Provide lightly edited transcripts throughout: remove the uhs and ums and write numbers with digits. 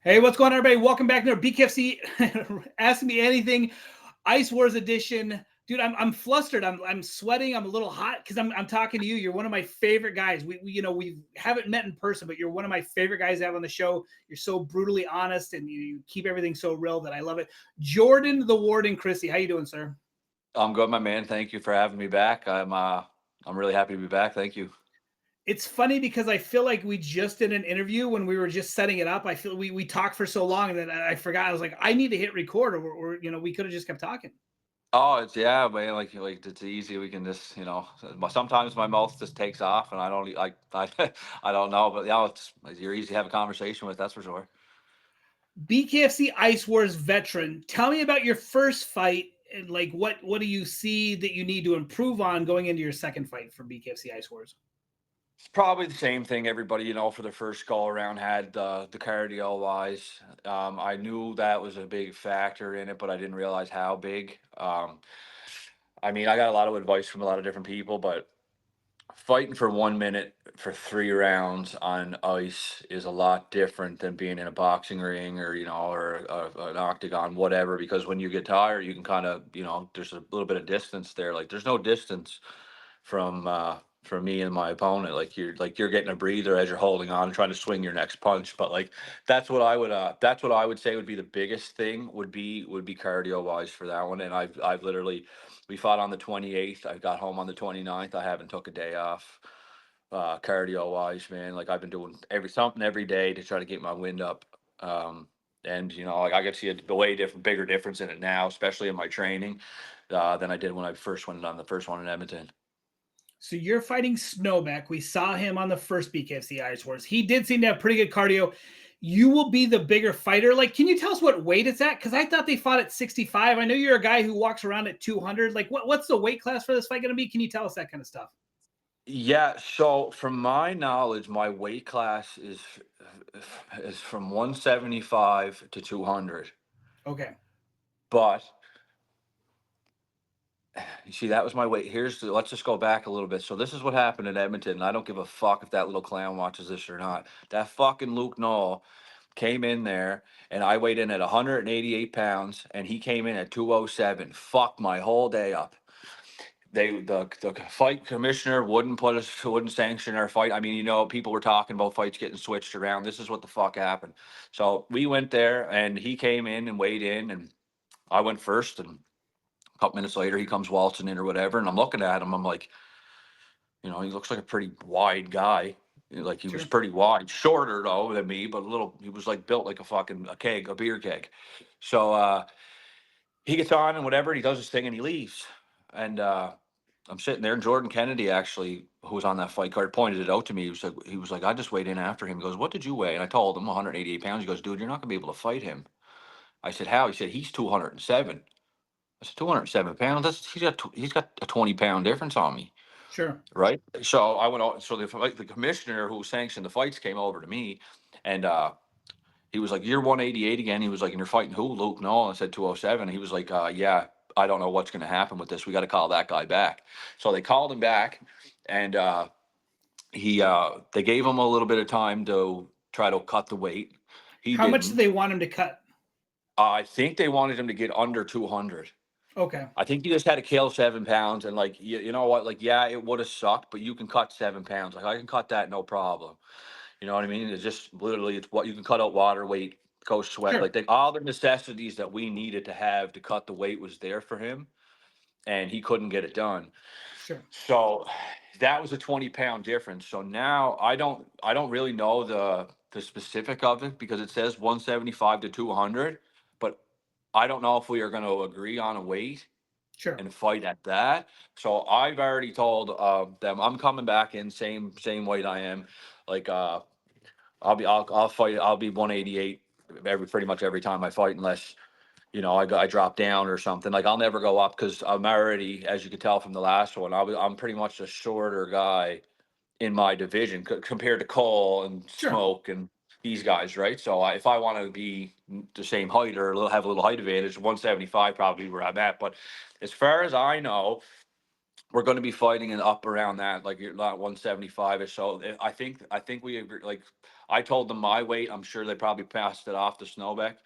Hey, what's going on, everybody? Welcome back to our BKFC Ask Me Anything Ice Wars edition. Dude, I'm flustered. I'm sweating. I'm a little hot because I'm talking to you. You're one of my favorite guys. We haven't met in person, but you're one of my favorite guys to have on the show. You're so brutally honest and you keep everything so real that I love it. Jordan the Warden Christie, how you doing, sir? I'm good, my man. Thank you for having me back. I'm really happy to be back. Thank you. It's funny because I feel like we just did an interview when we were just setting it up. I feel we talked for so long and then I forgot. I was like, I need to hit record, or we could have just kept talking. Oh, it's yeah, man. Like it's easy. We can just sometimes my mouth just takes off, and I don't like I don't know, but yeah, you're easy to have a conversation with. That's for sure. BKFC Ice Wars veteran, tell me about your first fight and like what do you see that you need to improve on going into your second fight for BKFC Ice Wars? It's probably the same thing everybody for their first go around had the cardio wise. I knew that was a big factor in it, but I didn't realize how big. I mean, I got a lot of advice from a lot of different people, but fighting for 1 minute for 3 rounds on ice is a lot different than being in a boxing ring or an octagon, whatever. Because when you get tired, you can kind of there's a little bit of distance there. Like there's no distance from me and my opponent. Like you're getting a breather as you're holding on, trying to swing your next punch. But like that's what I would say would be the biggest thing would be cardio wise for that one. And I've literally we fought on the 28th. I got home on the 29th. I haven't took a day off cardio wise, man. Like I've been doing something every day to try to get my wind up. And like I can see a way different, bigger difference in it now, especially in my training, than I did when I first went on the first one in Edmonton. So you're fighting Snowback. We saw him on the first BKFC Ice Wars. He did seem to have pretty good cardio. You will be the bigger fighter. Like, can you tell us what weight it's at? Because I thought they fought at 65. I know you're a guy who walks around at 200. Like, what's the weight class for this fight going to be? Can you tell us that kind of stuff? Yeah, so from my knowledge, my weight class is from 175 to 200. Okay. But you see, that was my weight. Let's just go back a little bit. So this is what happened in Edmonton, and I don't give a fuck if that little clown watches this or not. That fucking Luke Knoll came in there, and I weighed in at 188 pounds, and he came in at 207. Fuck my whole day up. The fight commissioner wouldn't sanction our fight. I mean, people were talking about fights getting switched around. This is what the fuck happened. So we went there, and he came in and weighed in, and I went first, and a couple minutes later he comes waltzing in or whatever, and I'm looking at him. I'm like, he looks like a pretty wide guy. Like he was Sure. pretty wide, shorter though than me, but a little. He was like built like a beer keg. So he gets on and whatever, and he does his thing and he leaves. And I'm sitting there, and Jordan Kennedy actually, who was on that fight card, pointed it out to me. He was like, I just weighed in after him. He goes, what did you weigh? And I told him 188 pounds. He goes, dude, you're not gonna be able to fight him. I said, how? He said, he's 207. I said, 207 pounds. He's got a 20-pound difference on me. Sure. Right. So I went out. So the commissioner who sanctioned the fights came over to me, and he was like, "You're 188 again." He was like, "And you're fighting who?" Luke. No, I said 207. He was like, "Yeah, I don't know what's going to happen with this. We got to call that guy back." So they called him back, and they gave him a little bit of time to try to cut the weight. He How much do didn't. they want him to cut? I think they wanted him to get under 200. Okay. I think you just had to kill 7 pounds, and like you know what, like yeah, it would have sucked, but you can cut 7 pounds. Like I can cut that no problem. You know what I mean? It's just literally it's what you can cut out water weight, go sweat, Sure. like all the necessities that we needed to have to cut the weight was there for him, and he couldn't get it done. Sure. So that was a 20-pound difference. So now I don't really know the specific of it because it says 175 to 200, but I don't know if we are going to agree on a weight Sure. and fight at that. So I've already told them I'm coming back in same weight I am. Like I'll fight. I'll be 188 pretty much every time I fight unless I drop down or something. Like I'll never go up because I'm already, as you could tell from the last one, I'm pretty much a shorter guy in my division compared to Cole and Sure. Smoke and these guys, right? So if I want to be the same height or have a little height advantage, 175 probably where I'm at. But as far as I know, we're going to be fighting and up around that, like you're not 175 ish. So I think we agree. Like I told them my weight. I'm sure they probably passed it off to Snowbeck.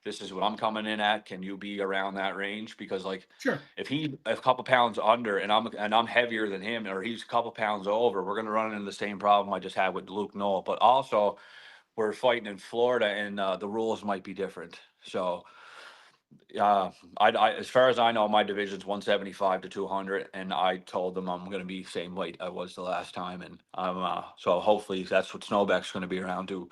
This is what I'm coming in at. Can you be around that range? Because like, Sure. if he a couple pounds under and I'm heavier than him, or he's a couple pounds over, we're gonna run into the same problem I just had with Luke Knoll. But also, we're fighting in Florida, and the rules might be different. So, uh, as far as I know, my division's 175 to 200, and I told them I'm going to be same weight I was the last time, and so hopefully that's what Snowback's going to be around too.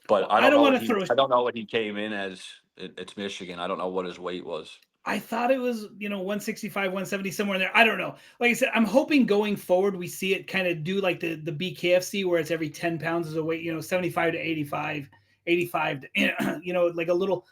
But Well, I don't want to throw. I don't know what he came in as. It's Michigan. I don't know what his weight was. I thought it was, 165, 170, somewhere in there. I don't know. Like I said, I'm hoping going forward we see it kind of do like the BKFC where it's every 10 pounds is a weight, 75 to 85, 85 to, like a little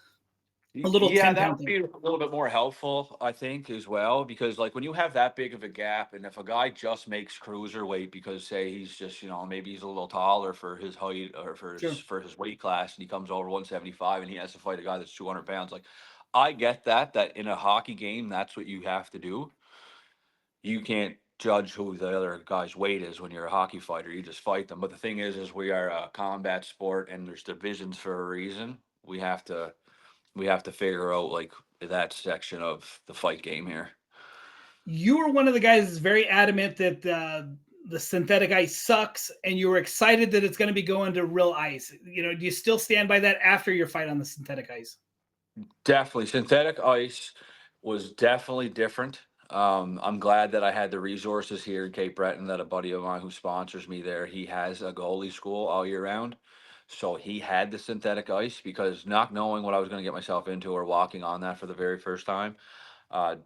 Yeah, 10 that pound would thing. be a little bit more helpful, I think, as well, because like when you have that big of a gap, and if a guy just makes cruiserweight because say he's just, maybe he's a little taller for his height or Sure. for his weight class, and he comes over 175 and he has to fight a guy that's 200 pounds, like I get that in a hockey game, that's what you have to do. You can't judge who the other guy's weight is when you're a hockey fighter. You just fight them. But the thing is we are a combat sport, and there's divisions for a reason. We have to figure out like that section of the fight game here. You were one of the guys that's very adamant that the synthetic ice sucks, and you were excited that it's going to be going to real ice. Do you still stand by that after your fight on the synthetic ice? Definitely, synthetic ice was definitely different. I'm glad that I had the resources here in Cape Breton, that a buddy of mine who sponsors me there, he has a goalie school all year round. So he had the synthetic ice, because not knowing what I was going to get myself into or walking on that for the very first time,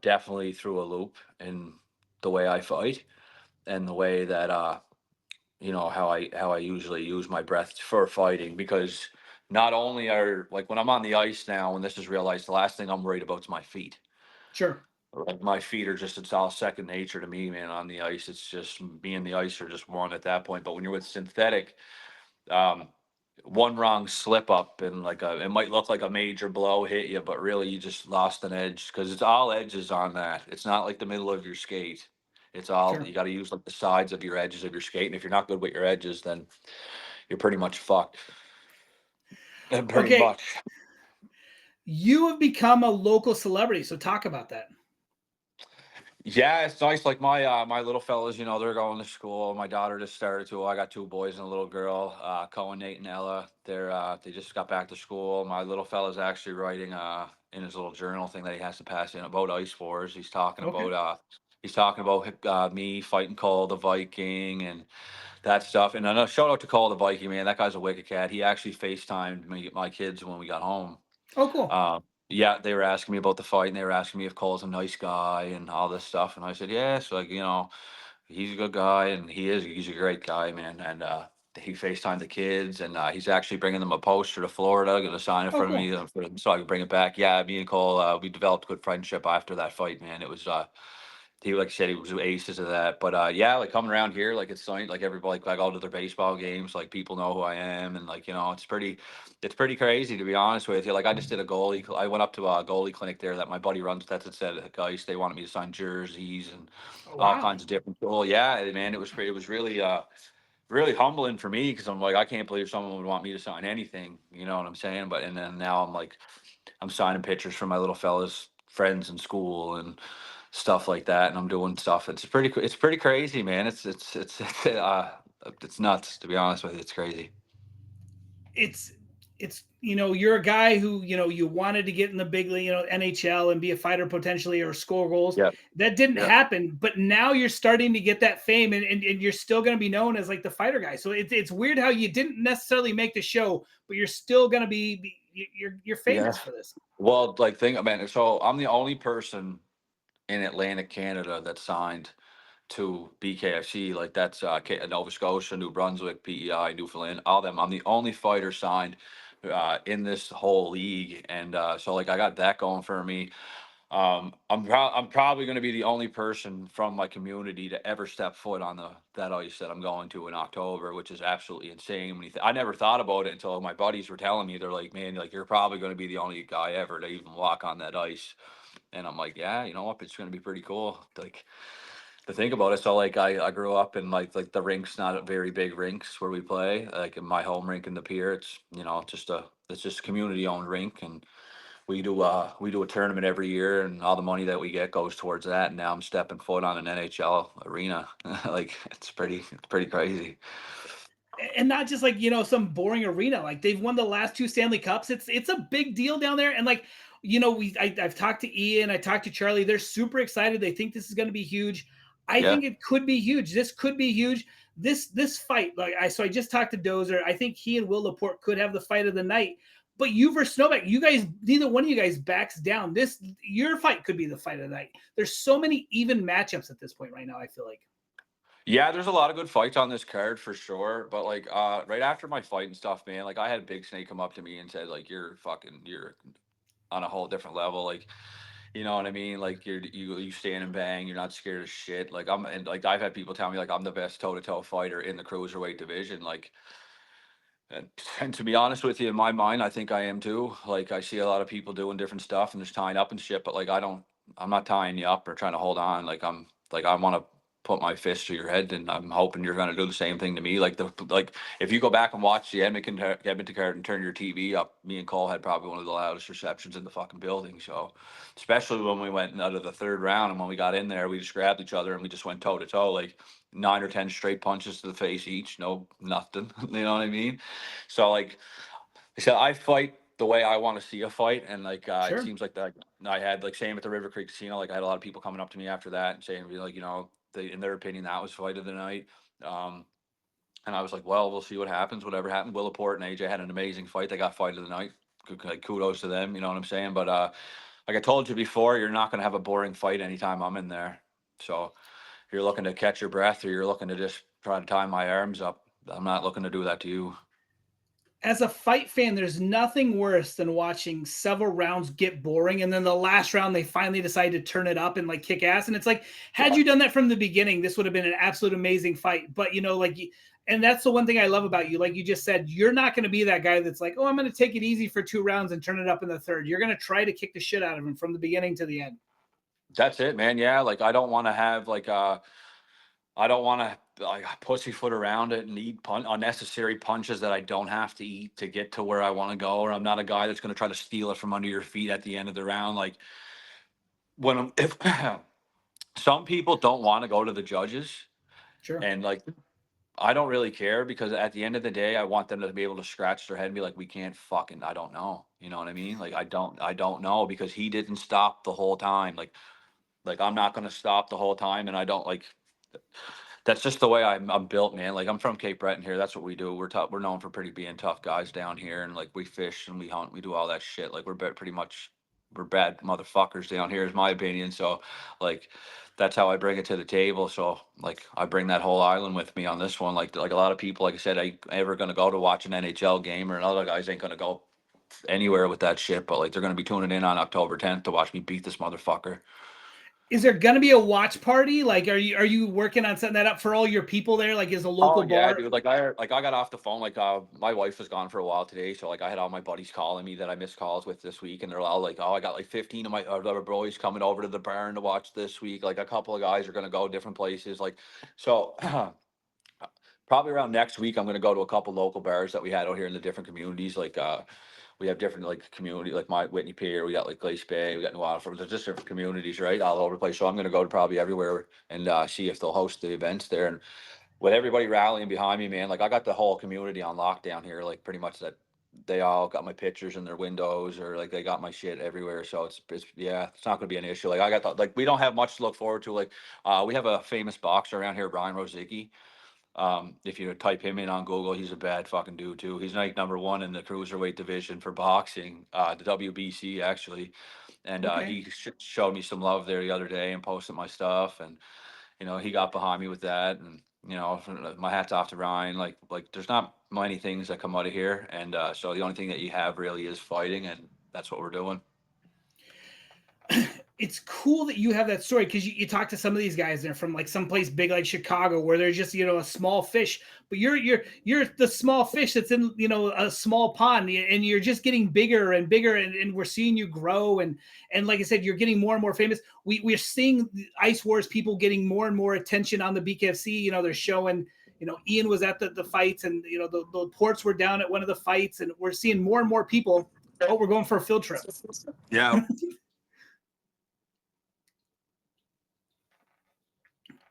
definitely threw a loop in the way I fight, and the way that how I usually use my breath for fighting, because not only are like when I'm on the ice now, and this is real ice, the last thing I'm worried about is my feet. Sure. Like my feet are just, it's all second nature to me, man. On the ice, it's just me and the ice are just one at that point. But when you're with synthetic, um, one wrong slip up and like it might look like a major blow hit you, but really you just lost an edge, because it's all edges on that. It's not like the middle of your skate. It's all, Sure. you got to use like the sides of your edges of your skate. And if you're not good with your edges, then you're pretty much fucked. Pretty Okay. much. You have become a local celebrity, so talk about that. Yeah, it's nice. Like my little fellas, they're going to school. My daughter just started to. I got two boys and a little girl, Cohen, Nate, and Ella. They just got back to school. My little fella's actually writing in his little journal thing that he has to pass in about Ice Wars. Okay. He's talking about me fighting Cole the Viking and that stuff. And a shout out to Cole the Viking, man. That guy's a wicked cat. He actually FaceTimed me, my kids, when we got home. Oh, cool. Yeah, they were asking me about the fight, and they were asking me if Cole's a nice guy and all this stuff. And I said, yes, like, he's a good guy, and he's a great guy, man. And he FaceTimed the kids, and he's actually bringing them a poster to Florida, going to sign it Oh, for me, cool. so I can bring it back. Yeah, me and Cole, we developed good friendship after that fight, man. It was, he, like I said, he was aces of that. But yeah, like coming around here, like it's like everybody, like I go to their baseball games, like people know who I am, and like it's pretty crazy, to be honest with you. Like I just did a goalie. I went up to a goalie clinic there that my buddy runs. That's it said guys. They wanted me to sign jerseys and Oh, all wow. kinds of different. Well, yeah, man, it was really really humbling for me, because I'm like, I can't believe someone would want me to sign anything. You know what I'm saying? But and then now I'm like, I'm signing pictures for my little fellas friends in school and stuff like that, and I'm doing stuff. It's pretty crazy, man. It's nuts, to be honest with you. It's crazy. It's you're a guy who you wanted to get in the big league, NHL, and be a fighter potentially, or score goals. Yeah, That didn't yeah, happen, but now you're starting to get that fame, and you're still going to be known as like the fighter guy. So it's weird how you didn't necessarily make the show, but you're still going to you're yeah. famous for this. Well, like think, man. So I'm the only person in Atlantic Canada that signed to BKFC. Like that's Nova Scotia, New Brunswick, PEI, Newfoundland, all them. I'm the only fighter signed in this whole league, and so like I got that going for me. I'm probably going to be the only person from my community to ever step foot on that ice that I'm going to in October, which is absolutely insane. I never thought about it until my buddies were telling me. They're like, "Man, like you're probably going to be the only guy ever to even walk on that ice." And I'm like, "Yeah, you know what? It's going to be pretty cool." Like to think about it. So like I grew up in like the rink's not a very big rinks where we play. Like in my home rink in the pier, it's just it's just community owned rink, and we do a tournament every year, and all the money that we get goes towards that. And now I'm stepping foot on an NHL arena. Like it's pretty crazy. And not just like some boring arena. Like they've won the last two Stanley Cups. It's a big deal down there. And like I've talked to Ian, I talked to Charlie. They're super excited. They think this is going to be huge. I Yeah. think it could be huge. This could be huge. This fight, I just talked to Dozer. I think he and Will Laporte could have the fight of the night. But you versus Novak, you guys, neither one of you guys backs down. Your fight could be the fight of the night. There's so many even matchups at this point right now. I feel like. Yeah, there's a lot of good fights on this card for sure. But like right after my fight and stuff, man, like I had Big Snake come up to me and said, like, you're on a whole different level. Like, you know what I mean? Like you stand and bang, you're not scared of shit. Like and like I've had people tell me like I'm the best toe to toe fighter in the cruiserweight division. Like and to be honest with you, in my mind, I think I am too. Like I see a lot of people doing different stuff and just tying up and shit, but like I'm not tying you up or trying to hold on. Like I want to put my fist to your head, and I'm hoping you're going to do the same thing to me. Like if you go back and watch the Edmonton card and turn your TV up, me and Cole had probably one of the loudest receptions in the fucking building. So especially when we went out of the third round, and when we got in there, we just grabbed each other and we just went toe to toe, like 9 or 10 straight punches to the face each. No, nothing. You know what I mean? So like I said, I fight the way I want to see a fight, and like it Sure. seems like that I had like same at the River Creek Casino. Like I had a lot of people coming up to me after that and saying, like, in their opinion, that was fight of the night. Um, and I was like, well, we'll see what happens. Whatever happened, Will Laporte and AJ had an amazing fight. They got fight of the night. Like kudos to them. You know what I'm saying? But like I told you before, you're not going to have a boring fight anytime I'm in there. So if you're looking to catch your breath or you're looking to just try to tie my arms up, I'm not looking to do that to you. As a fight fan, there's nothing worse than watching several rounds get boring, and then the last round they finally decide to turn it up and like kick ass. And it's like, had Yeah. you done that from the beginning, this would have been an absolute amazing fight. But and that's the one thing I love about you. Like you just said, you're not going to be that guy that's like, oh, I'm going to take it easy for 2 rounds and turn it up in the third. You're going to try to kick the shit out of him from the beginning to the end. That's it, man. Yeah, like I don't want to have like I don't want to like pussyfoot around it and eat unnecessary punches that I don't have to eat to get to where I want to go. Or I'm not a guy that's going to try to steal it from under your feet at the end of the round. Like if some people don't want to go to the judges, Sure. and like I don't really care because at the end of the day, I want them to be able to scratch their head and be like, we can't fucking, I don't know. You know what I mean? Like I don't know because he didn't stop the whole time. Like I'm not going to stop the whole time, and I don't like. That's just the way I'm built, man. Like I'm from Cape Breton here. That's what we do. We're tough. We're known for pretty being tough guys down here, and like we fish and we hunt. We do all that shit. Like pretty much we're bad motherfuckers down here, is my opinion. So, like that's how I bring it to the table. So like I bring that whole island with me on this one. Like a lot of people, like I said, ain't ever gonna go to watch an NHL game, or other guys ain't gonna go anywhere with that shit. But like they're gonna be tuning in on October 10th to watch me beat this motherfucker. Is there going to be a watch party? Like, are you working on setting that up for all your people there? Like, is a Oh local yeah, bar? dude. Like I got off the phone. Like my wife was gone for a while today, so like I had all my buddies calling me that I missed calls with this week, and they're all like, "Oh, I got like 15 of my other boys coming over to the barn to watch this week." Like a couple of guys are gonna go different places. Like so, probably around next week, I'm gonna go to a couple local bars that we had out here in the different communities. Like we have different like community, like my Whitney Pier, we got like Glace Bay, we got New Waterford. There's just different communities, right, all over the place. So I'm gonna go to probably everywhere and see if they'll host the events there. And with everybody rallying behind me, man, like I got the whole community on lockdown here, like pretty much that they all got my pictures in their windows or like they got my shit everywhere. So it's yeah, it's not gonna be an issue. Like I got like we don't have much to look forward to. Like we have a famous boxer around here, Brian Rosicki. If you type him in on Google, he's a bad fucking dude too. He's like #1 in the cruiserweight division for boxing, the WBC actually, and Okay. he showed me some love there the other day and posted my stuff, and he got behind me with that, and my hat's off to Ryan. Like there's not many things that come out of here, and so the only thing that you have really is fighting, and that's what we're doing. it's cool that you have that story because you talk to some of these guys, they're from like someplace big like Chicago where they're just a small fish, but you're the small fish that's in a small pond, and you're just getting bigger and bigger, and we're seeing you grow, and like I said, you're getting more and more famous. We're seeing the Ice Wars people getting more and more attention on the BKFC. They're showing. Ian was at the fights, and the ports were down at one of the fights, and we're seeing more and more people. Oh, we're going for a field trip. Yeah.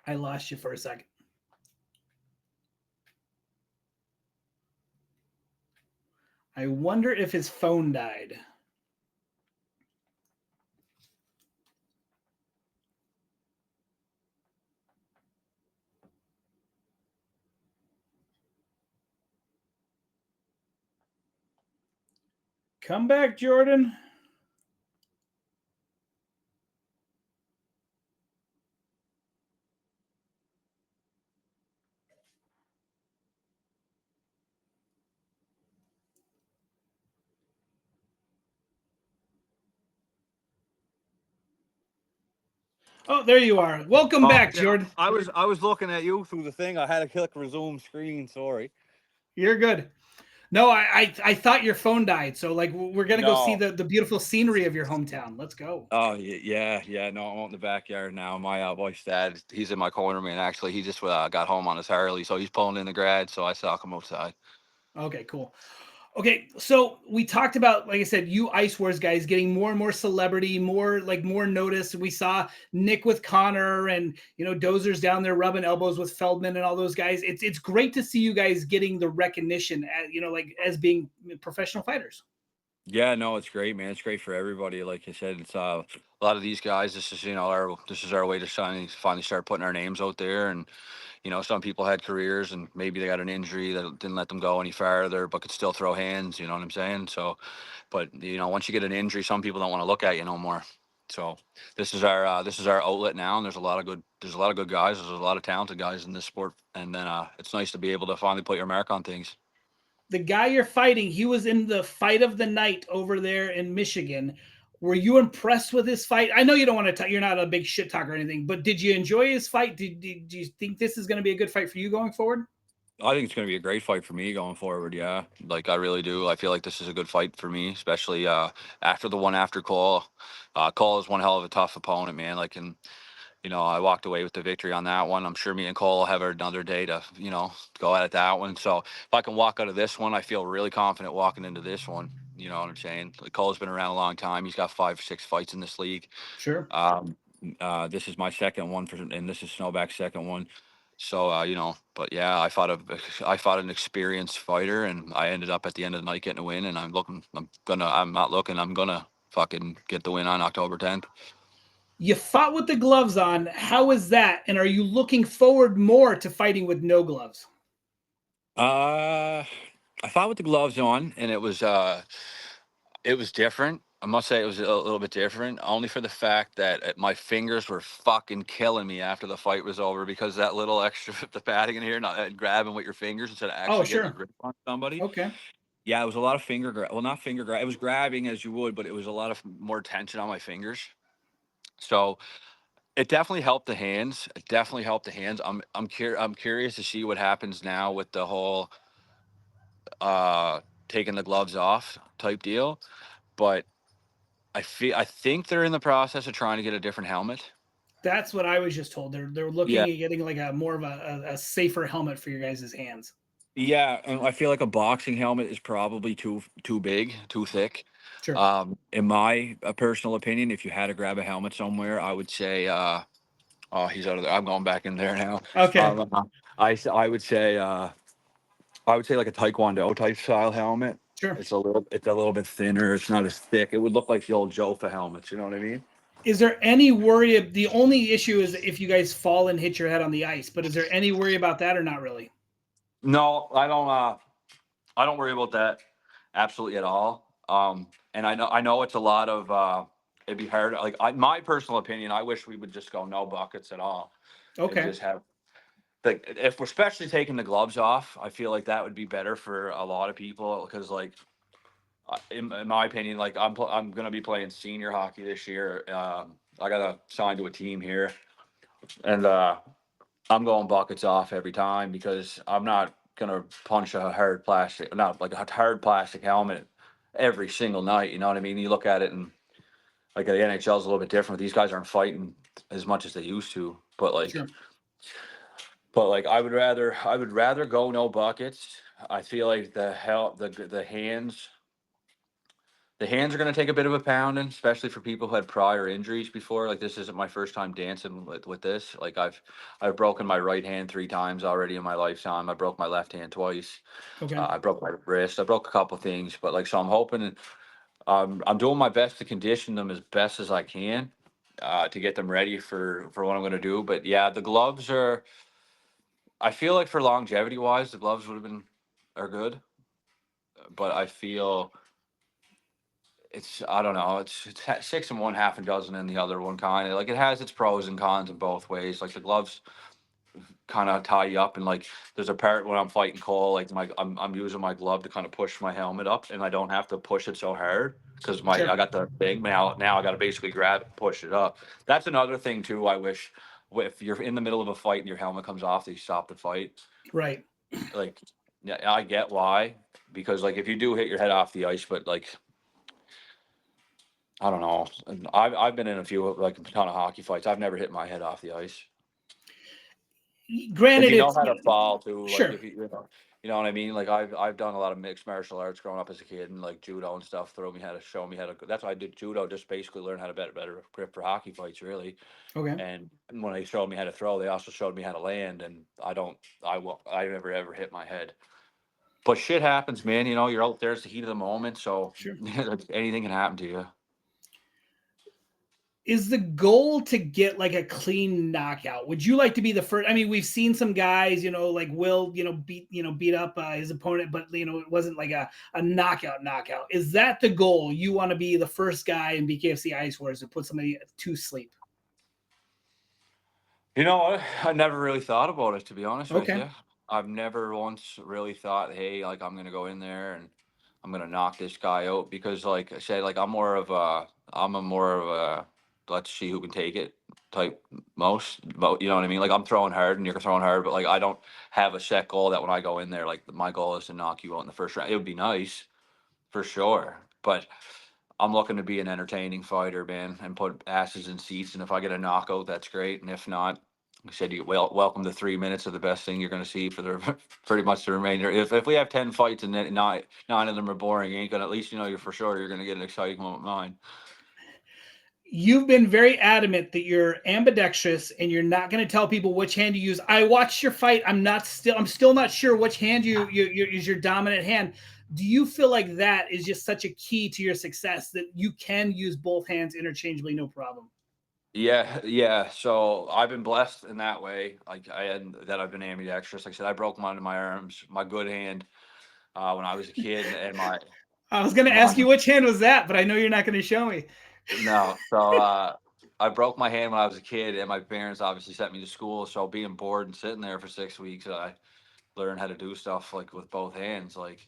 I lost you for a second. I wonder if his phone died. Come back, Jordan. Oh, there you are. Welcome back, Yeah, Jordan. I was looking at you through the thing. I had to click resume screen. Sorry. You're good. No, I thought your phone died. So like we're gonna go see No. the beautiful scenery of your hometown. Let's go. Oh yeah. No, I'm out in the backyard now. My wife's dad, he's in my corner, man. Actually, he just got home on his Harley, so he's pulling in the garage. So I saw him outside. Okay, cool. Okay, so we talked about, like I said, you Ice Wars guys getting more and more celebrity, more notice. We saw Nick with Connor, and Dozer's down there rubbing elbows with Feldman and all those guys. It's great to see you guys getting the recognition as being professional fighters. Yeah, no, it's great, man. It's great for everybody. Like I said, it's a lot of these guys. This is our way to finally start putting our names out there. And some people had careers and maybe they got an injury that didn't let them go any farther, but could still throw hands. You know what I'm saying? So, but once you get an injury, some people don't want to look at you no more. So this is our outlet now, and there's a lot of good guys. There's a lot of talented guys in this sport, and then it's nice to be able to finally put your mark on things. The guy you're fighting, he was in the fight of the night over there in Michigan. Were you impressed with his fight? I know you don't want to talk, you're not a big shit talker or anything, but did you enjoy his fight? Do you think this is going to be a good fight for you going forward? I think it's going to be a great fight for me going forward. Yeah, like I really do. I feel like this is a good fight for me, especially after the one after Cole. Cole is one hell of a tough opponent, man. Like, and I walked away with the victory on that one. I'm sure me and Cole will have another day to go at it that one. So if I can walk out of this one, I feel really confident walking into this one. You know what I'm saying? Like, Cole's been around a long time. He's got 5, 6 fights in this league. Sure. This is my second one and this is Snowback's second one. So but yeah, I fought an experienced fighter, and I ended up at the end of the night getting a win. And I'm not looking. I'm gonna fucking get the win on October 10th. You fought with the gloves on. How is that? And are you looking forward more to fighting with no gloves? I fought with the gloves on, and it was different. I must say it was a little bit different, only for the fact that my fingers were fucking killing me after the fight was over because that little extra the padding in here, not grabbing with your fingers instead of Oh, actually getting a sure. grip on somebody. Okay. Yeah, it was a lot of finger grab. Well, not finger grab. It was grabbing as you would, but it was a lot of more tension on my fingers. So it definitely helped the hands. It definitely helped the hands. I'm curious to see what happens now with the whole uh taking the gloves off type deal. But I think they're in the process of trying to get a different helmet. That's what I was just told. They're Yeah. looking at getting like a more of a safer helmet for your guys' hands. Yeah, and I feel like a boxing helmet is probably too big, too thick. Sure. In my personal opinion, if you had to grab a helmet somewhere, I would say oh, he's out of there. I'm going back in there now. Okay. I would say like a Taekwondo type style helmet. Sure. It's a little bit thinner. It's not as thick. It would look like the old Jofa helmets. You know what I mean? Is there any worry? The only issue is if you guys fall and hit your head on the ice, but is there any worry about that or not really? No, I don't. I don't worry about that absolutely at all. And I know it's a lot of. It'd be hard. Like my personal opinion, I wish we would just go no buckets at all, and Okay. just have like if we're especially taking the gloves off. I feel like that would be better for a lot of people because like in my opinion, like I'm gonna be playing senior hockey this year. I got signed to a team here, and I'm going buckets off every time because I'm not gonna punch a hard plastic, not like a hard plastic helmet every single night. You know what I mean? You look at it and like the NHL is a little bit different. These guys aren't fighting as much as they used to, Sure. but like I would rather go no buckets. I feel like the hands are going to take a bit of a pounding, especially for people who had prior injuries before. Like this isn't my first time dancing with this. Like I've broken my right hand 3 times already in my lifetime. I broke my left hand twice. Okay. I broke my wrist. I broke a couple things, but like so, I'm hoping. I'm doing my best to condition them as best as I can to get them ready for what I'm going to do. But yeah, the gloves are. I feel like for longevity wise, the gloves would have been are good, but I feel it's I don't know. It's six in one, half a dozen in the other one kind of like it has its pros and cons in both ways. Like the gloves kind of tie you up, and like there's a part when I'm fighting Cole, like I'm using my glove to kind of push my helmet up, and I don't have to push it so hard because my Sure. I got the thing now I got to basically grab it, and push it up. That's another thing too. I wish if you're in the middle of a fight and your helmet comes off, that you stop the fight. Right. Like yeah, I get why because like if you do hit your head off the ice, but like I don't know. I've been in a few like a ton of hockey fights. I've never hit my head off the ice. If Granted, you know it's how to fall too, like sure. if you know what I mean. Like I've done a lot of mixed martial arts growing up as a kid, and like judo and stuff. Show me how to. That's why I did judo, just basically learn how to better grip for hockey fights, really. Okay. And when they showed me how to throw, they also showed me how to land. And I never ever hit my head. But shit happens, man. You know, you're out there. It's the heat of the moment, so Sure. anything can happen to you. Is the goal to get like a clean knockout? Would you like to be the first? I mean, we've seen some guys, like Will, beat up his opponent, but it wasn't like a knockout. Is that the goal? You want to be the first guy in BKFC Ice Wars to put somebody to sleep? You know what? I never really thought about it, to be honest with Okay. you. I've never once really thought, hey, like I'm gonna go in there and I'm gonna knock this guy out because, like I said, like I'm a more of a let's see who can take it type you know what I mean? Like I'm throwing hard and you're throwing hard, but like I don't have a set goal that when I go in there, like my goal is to knock you out in the first round. It would be nice for sure, but I'm looking to be an entertaining fighter, man, and put asses in seats. And if I get a knockout, that's great. And if not, like I said, welcome to 3 minutes of the best thing you're going to see for the pretty much the remainder. If we have 10 fights and then nine of them are boring, you ain't gonna at least you're for sure you're gonna get an exciting moment. Mine. You've been very adamant that you're ambidextrous and you're not going to tell people which hand you use. I watched your fight. I'm still not sure which hand you is your dominant hand. Do you feel like that is just such a key to your success that you can use both hands interchangeably, no problem? Yeah, yeah. So I've been blessed in that way. Like I've been ambidextrous. Like I said, I broke one of my arms, my good hand, when I was a kid, and I was going to my ask you which hand was that, but I know you're not going to show me. No. So I broke my hand when I was a kid, and my parents obviously sent me to school. So being bored and sitting there for 6 weeks, I learned how to do stuff like with both hands. Like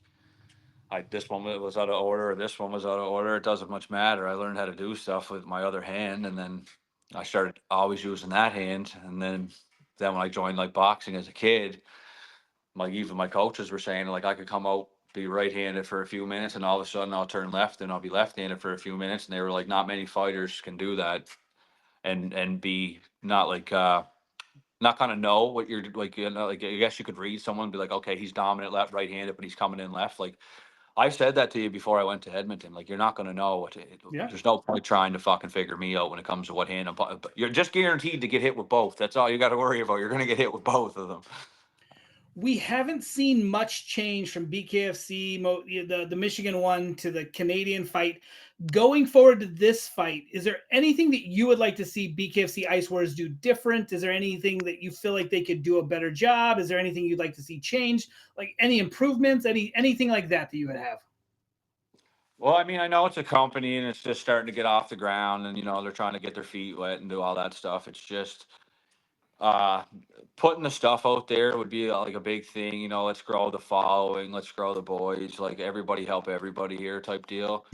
this one was out of order, or this one was out of order. It doesn't much matter. I learned how to do stuff with my other hand, and then I started always using that hand. And then when I joined like boxing as a kid, like even my coaches were saying like I could come out be right-handed for a few minutes and all of a sudden I'll turn left and I'll be left-handed for a few minutes, and they were like not many fighters can do that and be not like not kind of know what you're like, like I guess you could read someone and be like, okay, he's dominant left right-handed but he's coming in left. Like I said that to you before I went to Edmonton. Like you're not going to know Yeah. there's no point trying to fucking figure me out when it comes to what hand you're just guaranteed to get hit with both. That's all you got to worry about. You're going to get hit with both of them. We haven't seen much change from BKFC, the Michigan one, to the Canadian fight. Going forward to this fight, is there anything that you would like to see BKFC Ice Wars do different? Is there anything that you feel like they could do a better job? Is there anything you'd like to see change? Like any improvements, anything like that you would have? Well, I mean, I know it's a company and it's just starting to get off the ground, and they're trying to get their feet wet and do all that stuff. It's just uh putting the stuff out there would be like a big thing. Let's grow the following, let's grow the boys, like everybody help everybody here type deal.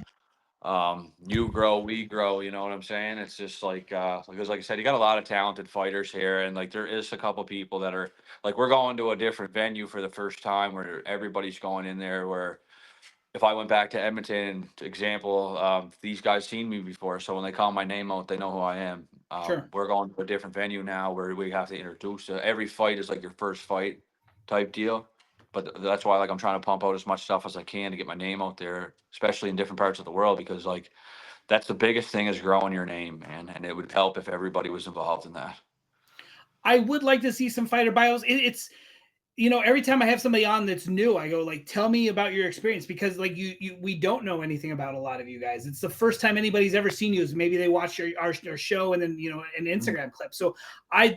You grow, we grow, you know what I'm saying? It's just like because like I said, you got a lot of talented fighters here, and like there is a couple people that are like we're going to a different venue for the first time where everybody's going in there where if I went back to Edmonton, example, these guys seen me before, so when they call my name out, they know who I am. Sure. We're going to a different venue now where we have to introduce. Every fight is like your first fight type deal, but that's why like I'm trying to pump out as much stuff as I can to get my name out there, especially in different parts of the world, because like that's the biggest thing is growing your name, man, and it would help if everybody was involved in that. I would like to see some fighter bios. It's every time I have somebody on that's new, I go like, tell me about your experience, because like we don't know anything about a lot of you guys. It's the first time anybody's ever seen you. Is maybe they watched our show and then an Instagram clip. So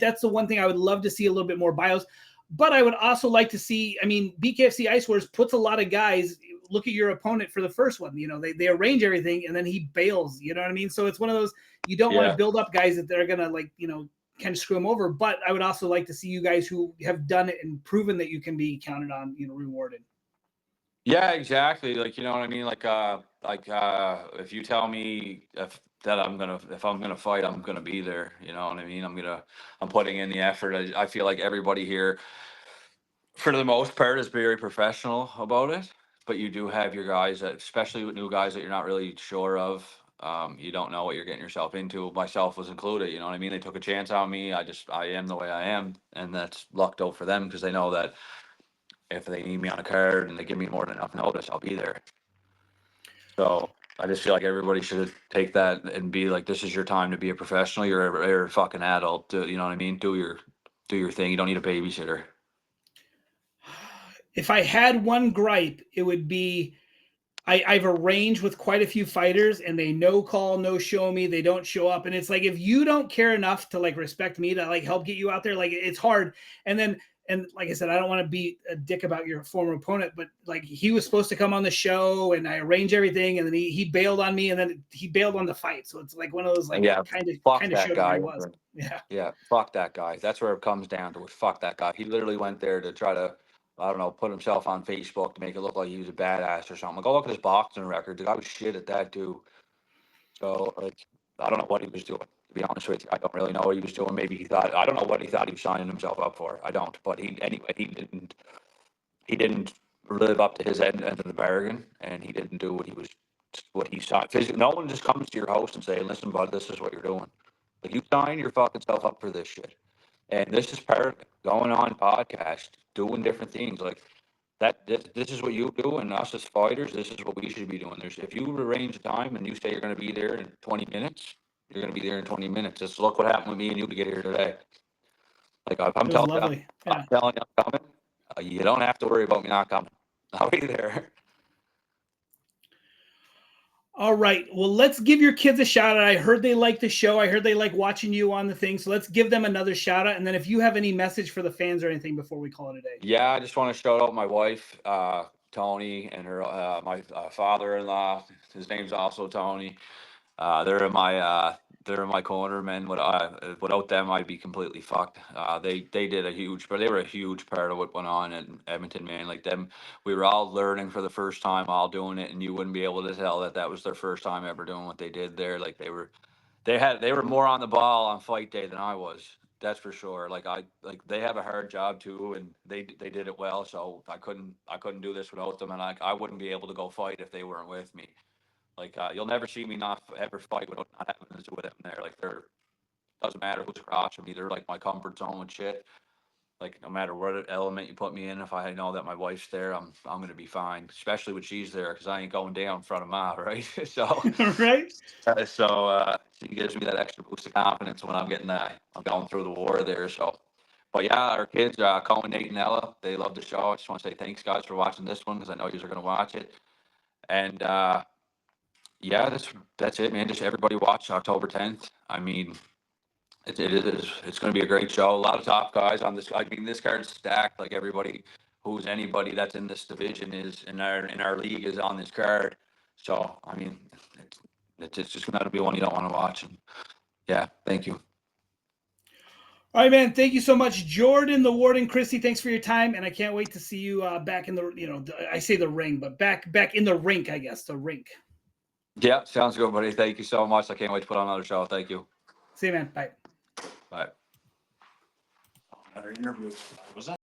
that's the one thing I would love to see a little bit more bios. But I would also like to see. I mean, BKFC Ice Wars puts a lot of guys. Look at your opponent for the first one. They arrange everything and then he bails. You know what I mean? So it's one of those, you don't want to build up guys that they're gonna like kind of screw them over. But I would also like to see you guys who have done it and proven that you can be counted on, rewarded. Yeah, exactly. Like, you know what I mean? If you tell me if I'm gonna fight, I'm gonna be there. You know what I mean? I'm putting in the effort. I feel like everybody here, for the most part, is very professional about it. But you do have your guys that, especially with new guys that you're not really sure of. You don't know what you're getting yourself into. Myself was included. You know what I mean? They took a chance on me. I am the way I am, and that's lucked out for them because they know that if they need me on a card and they give me more than enough notice, I'll be there. So I just feel like everybody should take that and be like, this is your time to be a professional. You're a fucking adult. You know what I mean? Do your thing. You don't need a babysitter. If I had one gripe, it would be I've arranged with quite a few fighters and they no call, no show me. They don't show up. And it's like, if you don't care enough to like respect me to like help get you out there, like it's hard. And like I said, I don't want to be a dick about your former opponent, but like he was supposed to come on the show and I arranged everything and then he bailed on me and then he bailed on the fight. So it's like one of those like Fuck kind of that showed where guy. he was. Yeah. Yeah, fuck that guy. That's where it comes down to it. Fuck that guy. He literally went there to try to, I don't know, put himself on Facebook to make it look like he was a badass or something. Like, go look at his boxing record. The guy was shit at that too. So, like, I don't know what he was doing. To be honest with you, I don't really know what he was doing. Maybe he thought, I don't know what he thought he was signing himself up for. I don't. But he didn't live up to his end of the bargain, and he didn't do what he signed. No one just comes to your house and say, listen, bud, this is what you're doing. Like, you sign your fucking self up for this shit. And this is part of it. Going on podcast, doing different things like that. This is what you do, and us as fighters, this is what we should be doing. If you arrange a time and you say you're going to be there in 20 minutes, you're going to be there in 20 minutes. Just look what happened with me and you to get here today. Like I'm It was telling you, lovely. Yeah. I'm telling you, I'm coming. You don't have to worry about me not coming. I'll be there. All right. Well, let's give your kids a shout out. I heard they like the show. I heard they like watching you on the thing. So let's give them another shout out. And then if you have any message for the fans or anything before we call it a day. Yeah, I just want to shout out my wife, Tony, and her my father-in-law. His name's also Tony. They're in my corner, man. Without them, I'd be completely fucked. They did they were a huge part of what went on in Edmonton, man. Like them, we were all learning for the first time, all doing it, and you wouldn't be able to tell that was their first time ever doing what they did there. Like they were more on the ball on fight day than I was. That's for sure. They have a hard job too, and they did it well. So I couldn't do this without them, and I wouldn't be able to go fight if they weren't with me. Like you'll never see me not ever fight without not having to do with them there. Like doesn't matter who's across from me. They're like my comfort zone and shit. Like no matter what element you put me in, if I know that my wife's there, I'm gonna be fine. Especially when she's there, because I ain't going down in front of Ma, right? So Right. She gives me that extra boost of confidence when I'm going through the war there. So, but yeah, our kids, Cohen, Nate, and Ella, they love the show. I just want to say thanks, guys, for watching this one because I know you are gonna watch it. And yeah, that's it, man. Just everybody watch October 10th. I mean, it's going to be a great show. A lot of top guys on this. I mean, this card's stacked. Like anybody that's in this division is in our league is on this card. So I mean, it's just going to be one you don't want to watch. And yeah, thank you. All right, man. Thank you so much, Jordan, the Warden, Christie. Thanks for your time, and I can't wait to see you back in the I say the ring, but back in the rink, I guess the rink. Yeah, sounds good, buddy. Thank you so much. I can't wait to put on another show. Thank you. See you, man. Bye. Bye. Another interview. Was that?